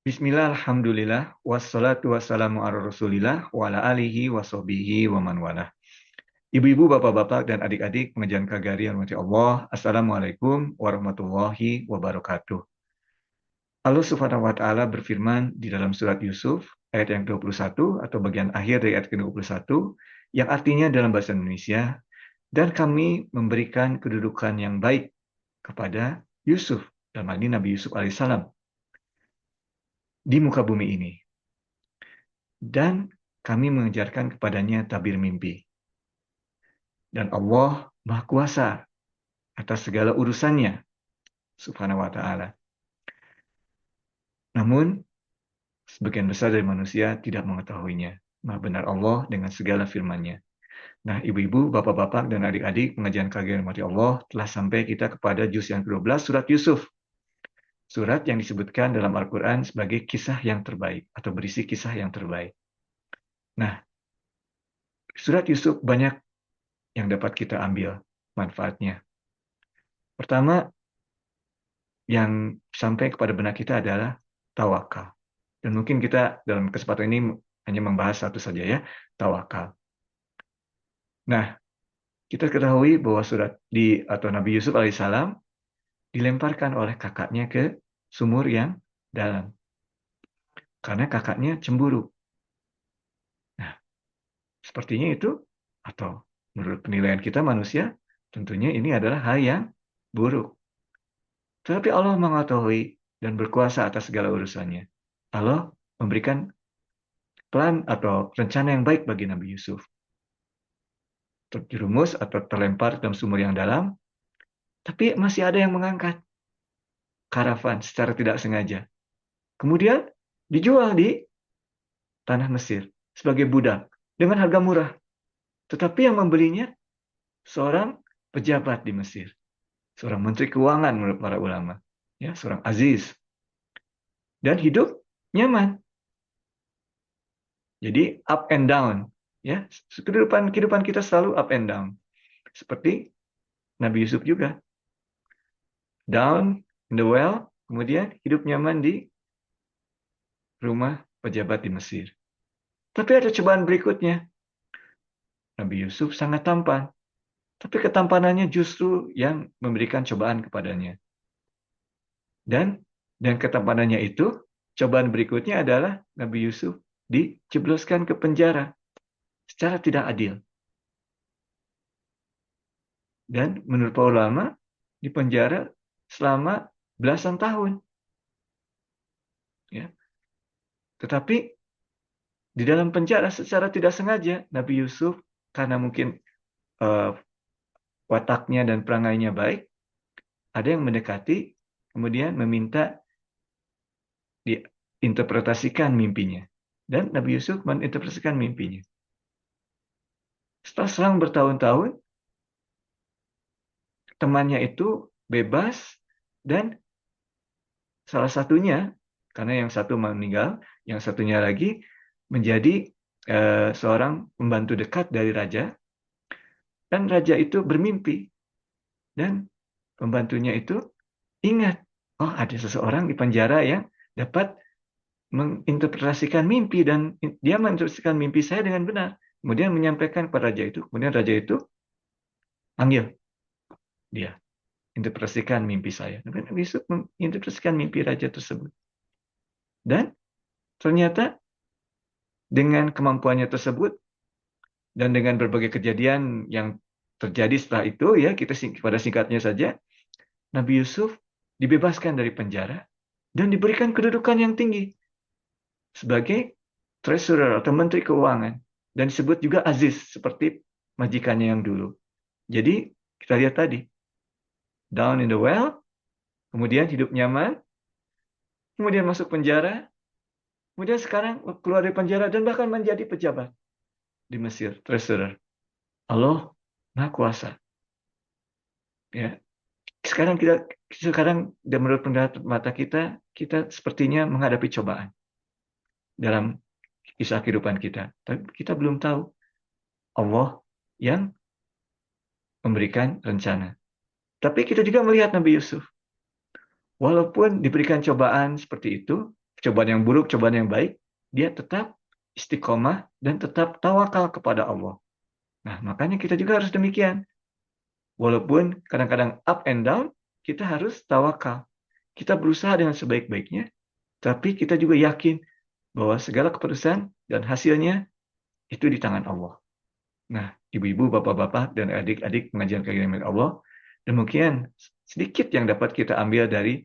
Bismillah, alhamdulillah, wassalatu wassalamu ala rasulillah, wa ala alihi wa sahbihi wa man walah. Ibu-ibu, bapak-bapak, dan adik-adik pengajian KGRI yang dirahmati Allah, Assalamualaikum warahmatullahi wabarakatuh. Allah Subhanahu wa Ta'ala berfirman di dalam surat Yusuf, ayat yang 21 atau bagian akhir dari ayat ke-21, yang artinya dalam bahasa Indonesia, dan kami memberikan kedudukan yang baik kepada Yusuf, dalam hal ini Nabi Yusuf alaihissalam, di muka bumi ini. Dan kami mengajarkan kepadanya tabir mimpi. Dan Allah Maha Kuasa atas segala urusannya, Subhanahu wa Ta'ala. Namun, sebagian besar dari manusia tidak mengetahuinya. Maha benar Allah dengan segala firman-Nya. Nah, ibu-ibu, bapak-bapak, dan adik-adik pengajian KGRI Mati Allah telah sampai kita kepada juz yang ke-12 surat Yusuf. Surat yang disebutkan dalam Al-Quran sebagai kisah yang terbaik atau berisi kisah yang terbaik. Nah, surat Yusuf banyak yang dapat kita ambil manfaatnya. Pertama, yang sampai kepada benak kita adalah tawakal. Dan mungkin kita dalam kesempatan ini hanya membahas satu saja ya, tawakal. Nah, kita ketahui bahwa surat atau Nabi Yusuf alaihissalam dilemparkan oleh kakaknya ke sumur yang dalam. Karena kakaknya cemburu. Nah, sepertinya itu, atau menurut penilaian kita manusia, tentunya ini adalah hal yang buruk. Tetapi Allah mengetahui dan berkuasa atas segala urusannya. Allah memberikan plan atau rencana yang baik bagi Nabi Yusuf. Terjerumus atau terlempar dalam sumur yang dalam, tapi masih ada yang mengangkat karavan secara tidak sengaja. Kemudian dijual di tanah Mesir sebagai budak dengan harga murah. Tetapi yang membelinya seorang pejabat di Mesir, seorang menteri keuangan menurut para ulama, ya, seorang aziz, dan hidup nyaman. Jadi up and down, ya, kehidupan kita selalu up and down, seperti Nabi Yusuf juga, down in the well, kemudian hidup nyaman di rumah pejabat di Mesir. Tapi ada cobaan berikutnya. Nabi Yusuf sangat tampan, tapi ketampanannya justru yang memberikan cobaan kepadanya. Dan ketampanannya itu, cobaan berikutnya adalah Nabi Yusuf dijebloskan ke penjara secara tidak adil. Dan menurut para ulama, di penjara selama belasan tahun. Ya. Tetapi di dalam penjara secara tidak sengaja, Nabi Yusuf, karena mungkin uh, wataknya dan perangainya baik, ada yang mendekati, kemudian meminta diinterpretasikan mimpinya. Dan Nabi Yusuf menginterpretasikan mimpinya. Setelah selang bertahun-tahun, temannya itu bebas, dan salah satunya, karena yang satu meninggal, yang satunya lagi menjadi seorang pembantu dekat dari raja, dan raja itu bermimpi, dan pembantunya itu ingat, oh ada seseorang di penjara yang dapat menginterpretasikan mimpi, dan dia menginterpretasikan mimpi saya dengan benar. Kemudian menyampaikan kepada raja itu, kemudian raja itu panggil dia, interpretasikan mimpi saya. Nabi Yusuf menginterpretasikan mimpi raja tersebut. Dan ternyata dengan kemampuannya tersebut dan dengan berbagai kejadian yang terjadi setelah itu, ya kita pada singkatnya saja, Nabi Yusuf dibebaskan dari penjara dan diberikan kedudukan yang tinggi sebagai treasurer atau menteri keuangan, dan disebut juga aziz seperti majikannya yang dulu. Jadi kita lihat tadi, down in the well, kemudian hidup nyaman, kemudian masuk penjara, kemudian sekarang keluar dari penjara dan bahkan menjadi pejabat di Mesir, treasurer. Allah Maha Kuasa. Ya. Sekarang dan menurut pendapat mata kita sepertinya menghadapi cobaan dalam kisah kehidupan kita. Tapi kita belum tahu Allah yang memberikan rencana. Tapi kita juga melihat Nabi Yusuf. Walaupun diberikan cobaan seperti itu, cobaan yang buruk, cobaan yang baik, dia tetap istiqomah dan tetap tawakal kepada Allah. Nah, makanya kita juga harus demikian. Walaupun kadang-kadang up and down, kita harus tawakal. Kita berusaha dengan sebaik-baiknya, tapi kita juga yakin bahwa segala keputusan dan hasilnya itu di tangan Allah. Nah, ibu-ibu, bapak-bapak, dan adik-adik pengajian kajian milik Allah, demikian sedikit yang dapat kita ambil dari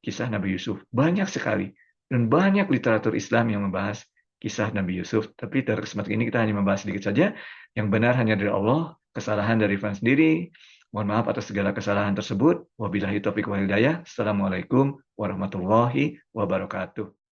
kisah Nabi Yusuf. Banyak sekali. Dan banyak literatur Islam yang membahas kisah Nabi Yusuf. Tapi dari kesempatan ini kita hanya membahas sedikit saja. Yang benar hanya dari Allah, kesalahan dari Ivan sendiri. Mohon maaf atas segala kesalahan tersebut. Wabillahi taufiq wal hidayah. Assalamualaikum warahmatullahi wabarakatuh.